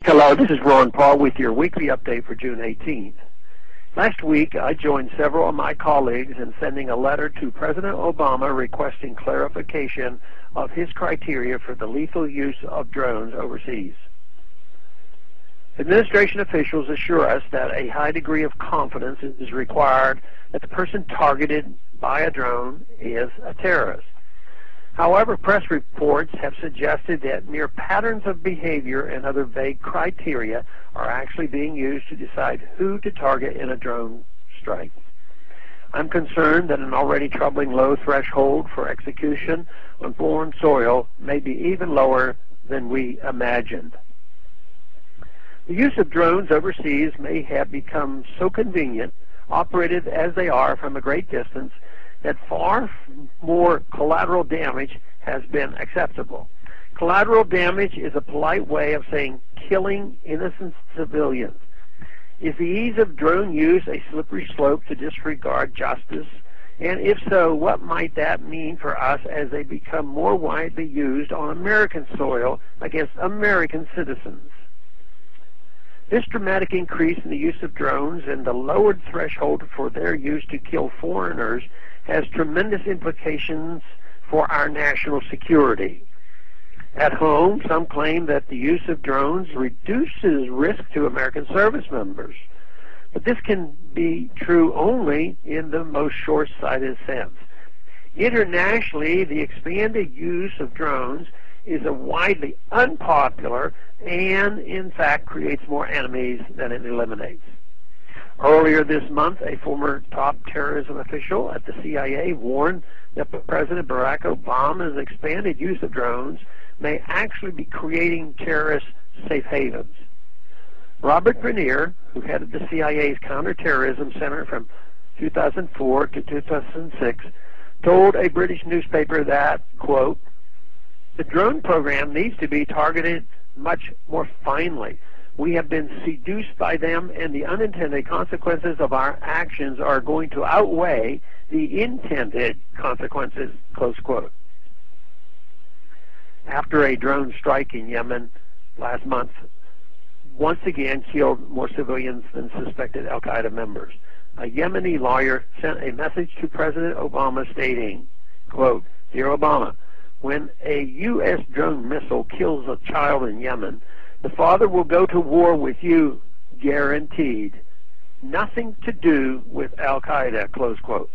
Hello, this is Ron Paul with your weekly update for June 18th. Last week, I joined several of my colleagues in sending a letter to President Obama requesting clarification of his criteria for the lethal use of drones overseas. Administration officials assure us that a high degree of confidence is required that the person targeted by a drone is a terrorist. However, press reports have suggested that mere patterns of behavior and other vague criteria are actually being used to decide who to target in a drone strike. I'm concerned that an already troubling low threshold for execution on foreign soil may be even lower than we imagined. The use of drones overseas may have become so convenient, operated as they are from a great distance, that far more collateral damage has been acceptable. Collateral damage is a polite way of saying killing innocent civilians. Is the ease of drone use a slippery slope to disregard justice? And if so, what might that mean for us as they become more widely used on American soil against American citizens? This dramatic increase in the use of drones and the lowered threshold for their use to kill foreigners has tremendous implications for our national security. At home, some claim that the use of drones reduces risk to American service members. But this can be true only in the most short-sighted sense. Internationally, the expanded use of drones is a widely unpopular and, in fact, creates more enemies than it eliminates. Earlier this month, a former top terrorism official at the CIA warned that President Barack Obama's expanded use of drones may actually be creating terrorist safe havens. Robert Grenier, who headed the CIA's Counterterrorism Center from 2004 to 2006, told a British newspaper that, quote, "The drone program needs to be targeted much more finely. We have been seduced by them, and the unintended consequences of our actions are going to outweigh the intended consequences," close quote. After a drone strike in Yemen last month once again killed more civilians than suspected al-Qaeda members, a Yemeni lawyer sent a message to President Obama stating, quote, "Dear Obama, when a U.S. drone missile kills a child in Yemen, the father will go to war with you, guaranteed. Nothing to do with al-Qaeda," close quote.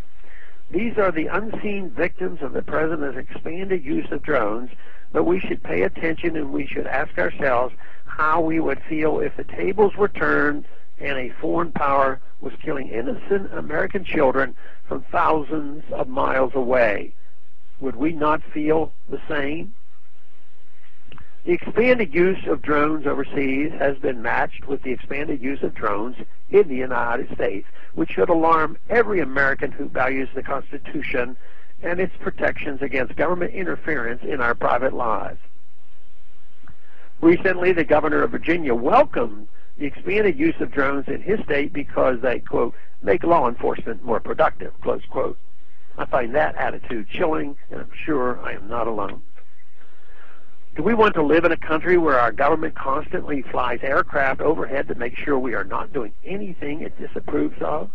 These are the unseen victims of the President's expanded use of drones, but we should pay attention and we should ask ourselves how we would feel if the tables were turned and a foreign power was killing innocent American children from thousands of miles away. Would we not feel the same? The expanded use of drones overseas has been matched with the expanded use of drones in the United States, which should alarm every American who values the Constitution and its protections against government interference in our private lives. Recently, the governor of Virginia welcomed the expanded use of drones in his state because they, quote, "make law enforcement more productive," close quote. I find that attitude chilling, and I'm sure I am not alone. Do we want to live in a country where our government constantly flies aircraft overhead to make sure we are not doing anything it disapproves of?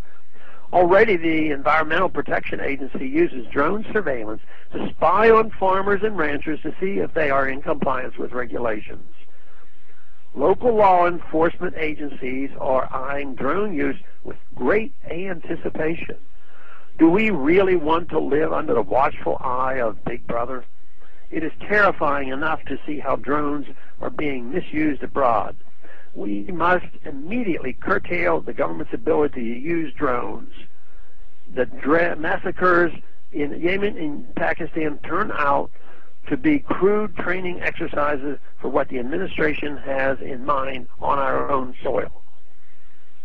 Already, the Environmental Protection Agency uses drone surveillance to spy on farmers and ranchers to see if they are in compliance with regulations. Local law enforcement agencies are eyeing drone use with great anticipation. Do we really want to live under the watchful eye of Big Brother? It is terrifying enough to see how drones are being misused abroad. We must immediately curtail the government's ability to use drones. The massacres in Yemen and Pakistan turn out to be crude training exercises for what the administration has in mind on our own soil.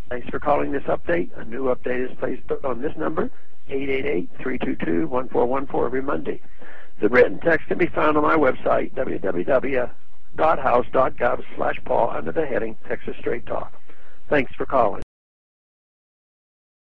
Thanks for calling this update. A new update is placed on this number, 888-322-1414, every Monday. The written text can be found on my website, www.house.gov/Paul, under the heading Texas Straight Talk. Thanks for calling.